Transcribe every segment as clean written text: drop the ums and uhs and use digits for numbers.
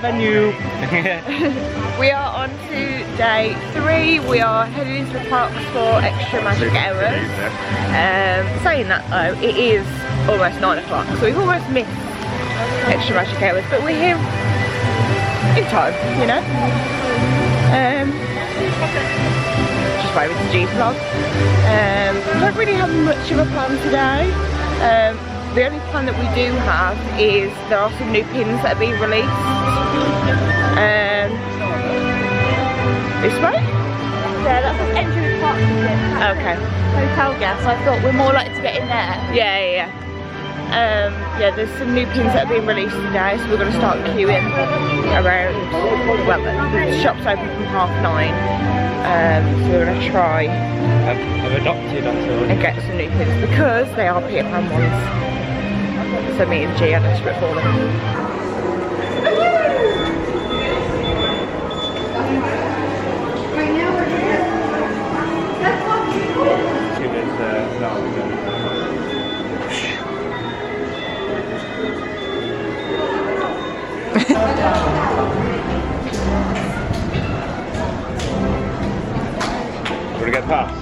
venue. We are on to day 3. We are heading into the parks for extra magic hours. Saying that though, it is almost 9 o'clock, so we've almost missed extra magic hours, but we're here in time, you know. Just wait with the G vlog. Don't really have much of a plan today. The only plan that we do have is there are some new pins that are being released. This way? Yeah, that's like entry park, isn't it? Okay. Hotel guest. I thought we're more likely to get in there. Yeah. Yeah, there's some new pins that are being released today, so we're going to start queuing around, well, the shop's open from 9:30, so we're going to try I've adopted and get some new pins because they are P.S I ones, so me and G are desperate for them. Wanna get past?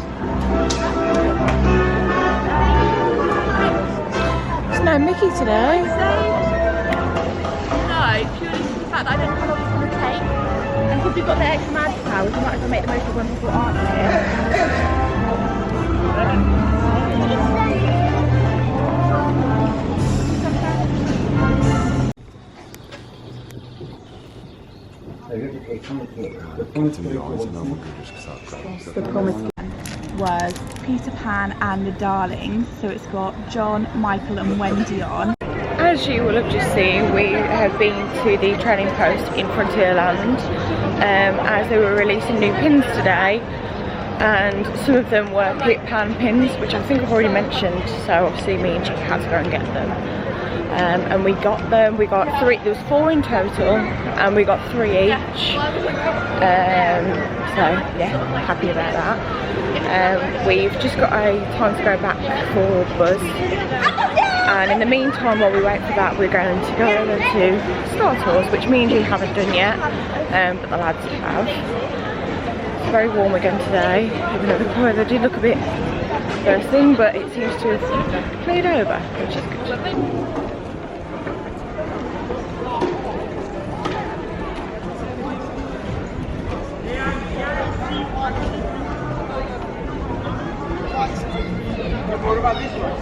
There's no Mickey today. No, purely for the fact that I don't know how long it's going to take. And because we've got the extra magic powers, we might as well make the most of when people aren't here. The promise was Peter Pan and the Darlings, so it's got John, Michael and Wendy on. As you will have just seen, we have been to the training post in Frontierland as they were releasing new pins today, and some of them were Peter Pan pins, which I think I've already mentioned, so obviously me and Chick had to go and get them. And we got them, we got 3, there was 4 in total, and we got 3 each. So yeah, happy about that. We've just got a time to go back for Buzz, and in the meantime while we wait for that, we're going to go over to Star Tours, which me and you haven't done yet, but the lads have. It's very warm again today, even though the weather did look a bit first thing, but it seems to have cleared over, which is good. What about this one?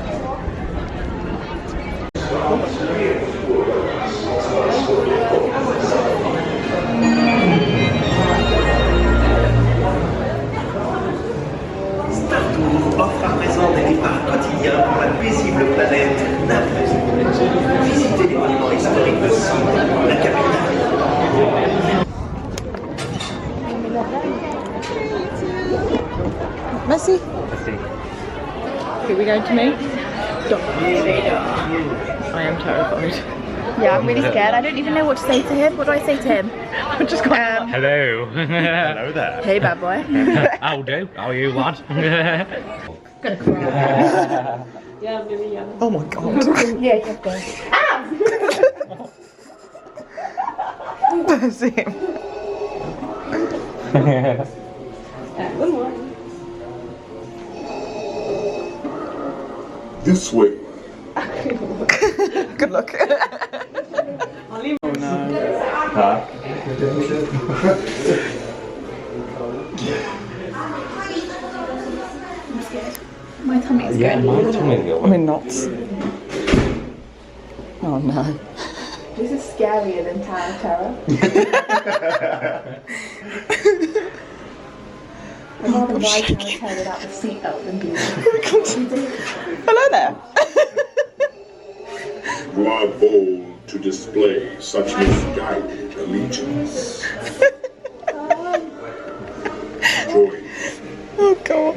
Offre à présent des départs quotidiens pour la paisible planète Naples. Visitez les monuments historiques de Soph, la capitale. Messi. Who are we going to meet? I am terrified. Yeah, I'm really scared. I don't even know what to say to him. What do I say to him? I'm just going Hello. Hello there. Hey, bad boy. How do? How are you, lad? Gonna cry. Yeah, I'm really young. Oh my god. Yeah, you have to. That's him. Good morning. This way. Good luck. Oh no. Huh? My tummy is Yeah, going. my tummy going. I'm in knots. Oh no. This is scarier than Tower of Terror. I'd rather ride Tower of Terror without the seatbelt than be Hello there. You are bold to display such misguided allegiance. Join. Oh god.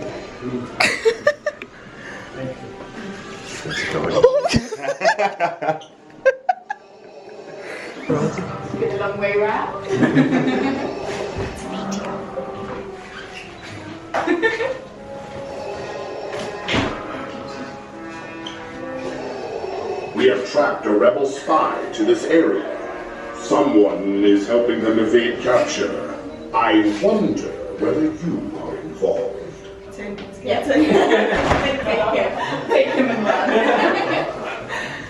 Been a long way round. We have tracked a rebel spy to this area. Someone is helping them evade capture. I wonder whether you are involved.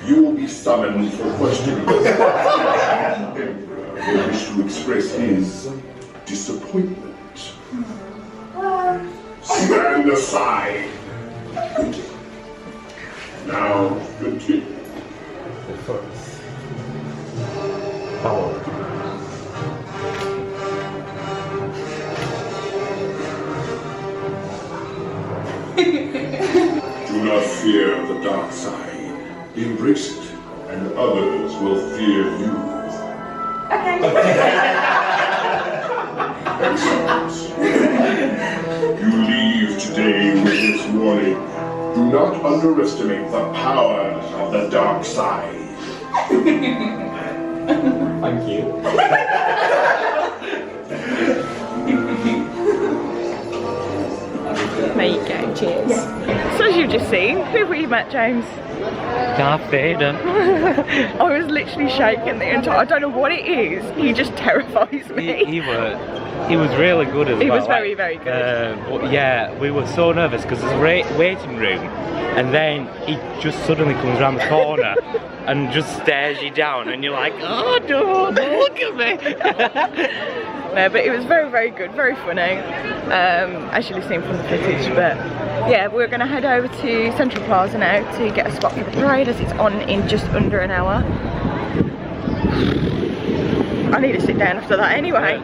You will be summoned for questioning. The Emperor will wish to express his disappointment. Stand aside. Now continue. Do not fear the dark side. Embrace it, and others will fear you. You leave today with this warning. Do not underestimate the power of the dark side. Thank you. There you go, cheers. So as you've just seen, who have we met, James? Darth Vader. I was literally shaking the entire, I don't know what it is, he just terrifies me. He was really good as well. He was very, very good. But yeah, we were so nervous because there's a waiting room, and then he just suddenly comes around the corner and just stares you down, and you're like, oh, don't look at me. No, but it was very, very good, very funny, as you've seen from the footage. But yeah, we're going to head over to Central Plaza now to get a spot for the parade, as it's on in just under an hour. I need to sit down after that anyway.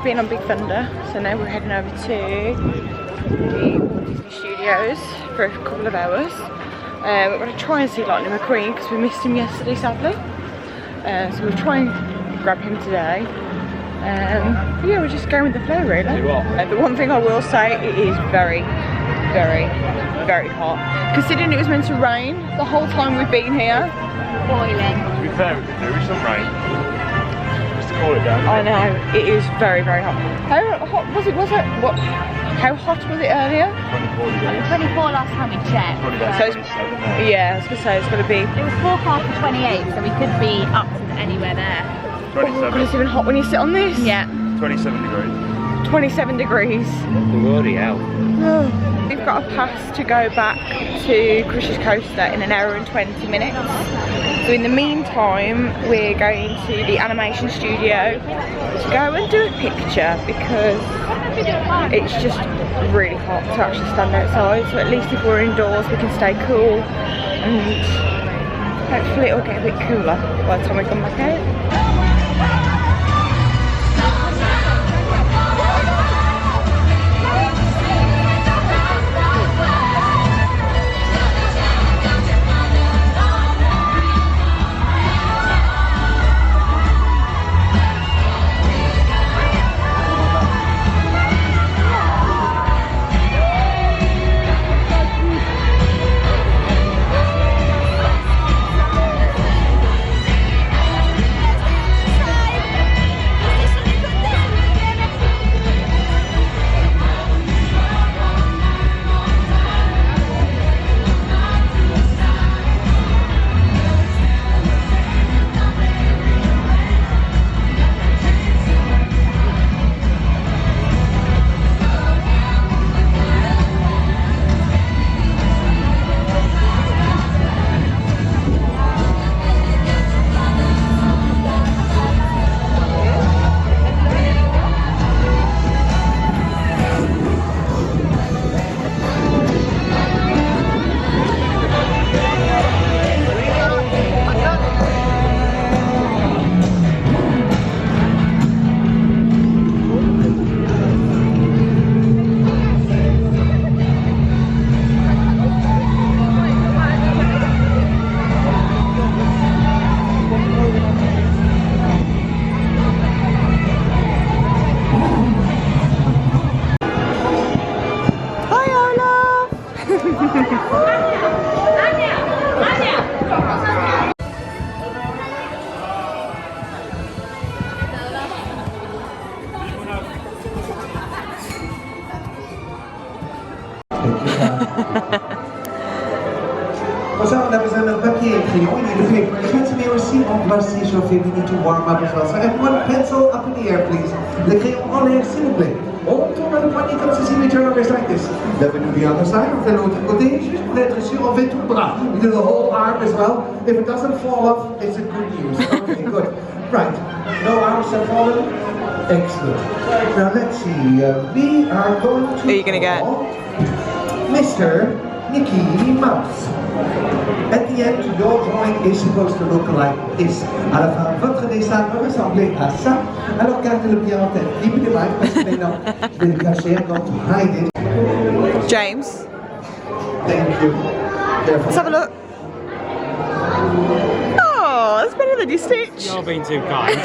been on Big Thunder, so now we're heading over to the Disney Studios for a couple of hours. We're going to try and see Lightning McQueen because we missed him yesterday, sadly. So we'll try and grab him today. Yeah, we're just going with the flow, really. The one thing I will say, it is very, very, very hot. Considering it was meant to rain the whole time we've been here. Boiling. To be fair, we could do with some rain. Just to cool it down. I know, it is very, very hot. How hot was it? How hot was it earlier? 24 degrees. 24 last time we checked. So it's, yeah, I was going to say it's going to be... It was forecast for 28, so we could be up to anywhere there. 27. It's even hot when you sit on this. Yeah. 27 degrees. 27 degrees. Bloody hell. We've got a pass to go back to Crush's Coaster in an hour and 20 minutes. So in the meantime, we're going to the animation studio to go and do a picture because it's just really hot to actually stand outside. So at least if we're indoors, we can stay cool and hopefully it'll get a bit cooler by the time we come back out. What's up, on a besoin d'un papier et crayon. We need a paper. Let's may aussi on va s'échauffer. We need to warm up as well. So everyone, pencil up in the air, please. Le crayon en l'air, s'il vous plaît. On tourne le poignet comme ceci. We turn our wrist like this. Then we do the other side. On fait l'autre côté. Juste pour être sûr, on fait tout le bras. We do the whole arm as well. If it doesn't fall off, it's a good news. Okay, good. Right. No arms have fallen. Excellent. Now let's see. We are going to. Who are you going to get? Mr. Mickey Mouse. At the end, your drawing is supposed to look like this. À la fin, votre dessin va ressembler à ça. Alors gardez-le bien en tête. Keep it in mind, parce que maintenant, je vais le cacher. I'm going to hide it. James, Thank you. Careful. let's have a look. Oh, that's better than your stitch. You're being too kind.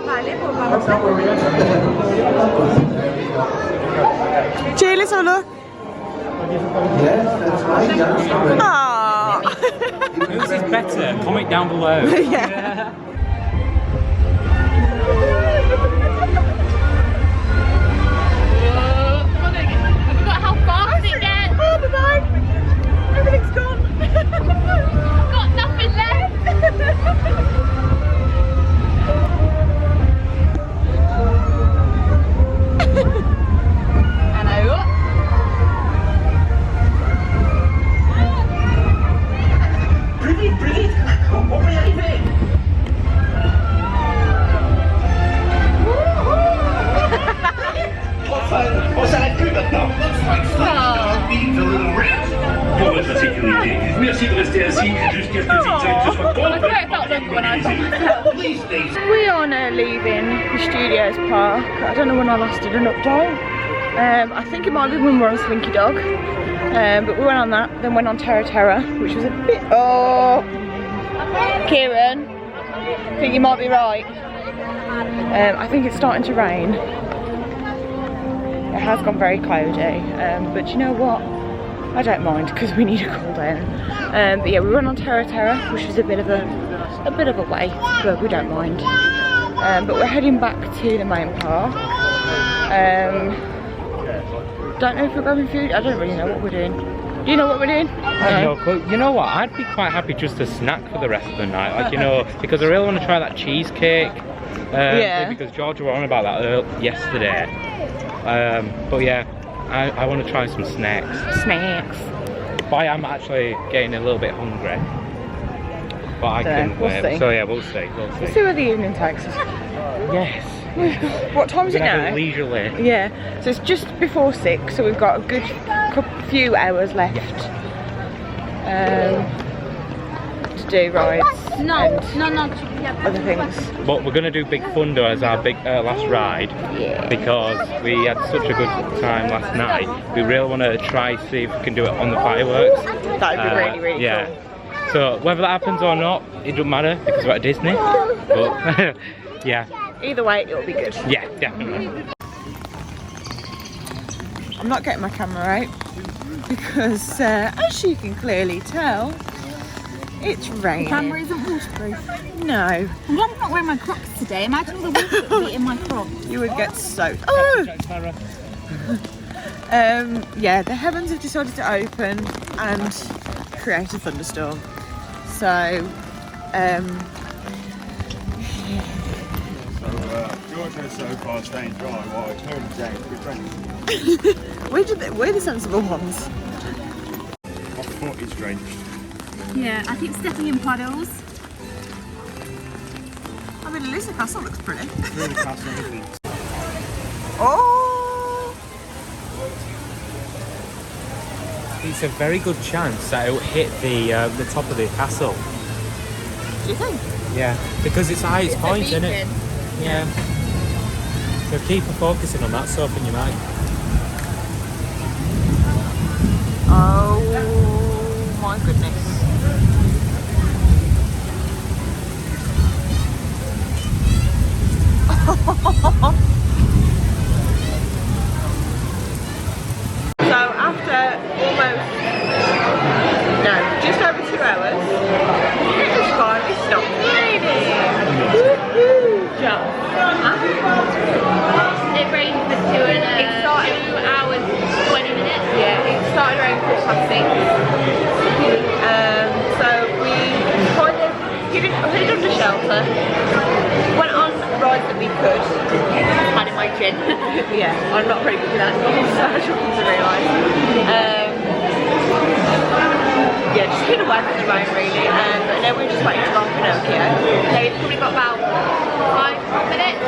That's not where we are. Jay, let's have a look. Yes, that's right. Yeah. Aww. Whose is better? Comment down below. Yeah. I forgot how fast it gets. Oh, bye-bye. Everything's gone. Got nothing left. Hello. Brigitte, on va y arriver. Enfin, on s'arrête plus maintenant. Pour votre sécurité, merci de rester assis jusqu'à ce que zigzag se soit complètement immobilisé. Please, please. We are now leaving the Studios Park. I don't know when I last did an update. I think it might be when we were on Slinky Dog. But we went on that, then went on Terra Terra, which was a bit... Oh! Kieran, I think you might be right. I think it's starting to rain. It has gone very cloudy, but you know what? I don't mind because we need a cool down. But yeah, we went on Terra Terra, which was a bit of a wait, but we don't mind. But we're heading back to the main park. Don't know if we're grabbing food. I don't really know what we're doing. Do you know what we're doing? I have no clue. You know what? I'd be quite happy just to snack for the rest of the night. Like, you know, because I really want to try that cheesecake. Yeah. Because Georgia were on about that yesterday. But yeah, I want to try some snacks. Snacks. But I am actually getting a little bit hungry. But I can we'll wait. see. So yeah, we'll see. We'll see where the evening takes us. Yes. What time is it now? Leisurely. Yeah, so it's just before 6, so we've got a good few hours left to do rides and other things. But we're going to do Big Thunder as our big last ride because we had such a good time last night. We really want to try see if we can do it on the fireworks. That would be really, really cool. So whether that happens or not, it doesn't matter because we're at Disney. But yeah. Either way, it'll be good. Yeah, definitely. I'm not getting my camera out because, as you can clearly tell, it's raining. The camera isn't waterproof. No. Well, I'm not wearing my Crocs today. Imagine all the water that would be in my Crocs. You would get soaked. Oh! Yeah, the heavens have decided to open and create a thunderstorm. So, Georgia so far staying dry while it turns down to be raining. we're the sensible ones. My foot is drenched. Yeah, I keep stepping in puddles. I mean, at least the castle looks pretty. It's really castle, isn't it? Oh! It's a very good chance that it will hit the top of the castle. Do you think? Yeah, because it's the highest point, isn't it? Yeah. So keep focusing on that stuff in your mind. Oh my goodness. So after just over 2 hours, it was finally stopped raining. Woohoo! Jump. It rained for 2 hours, 20 minutes. Yeah, it started around 6:15. So we kind of hid under shelter, went on rides that we could. Had in my chin. Yeah, I'm not very good at that, so I should come to realise. Yeah, just hid away from the rain really, and then we were just waiting to go on Pinocchio. So we've probably got about 5 minutes.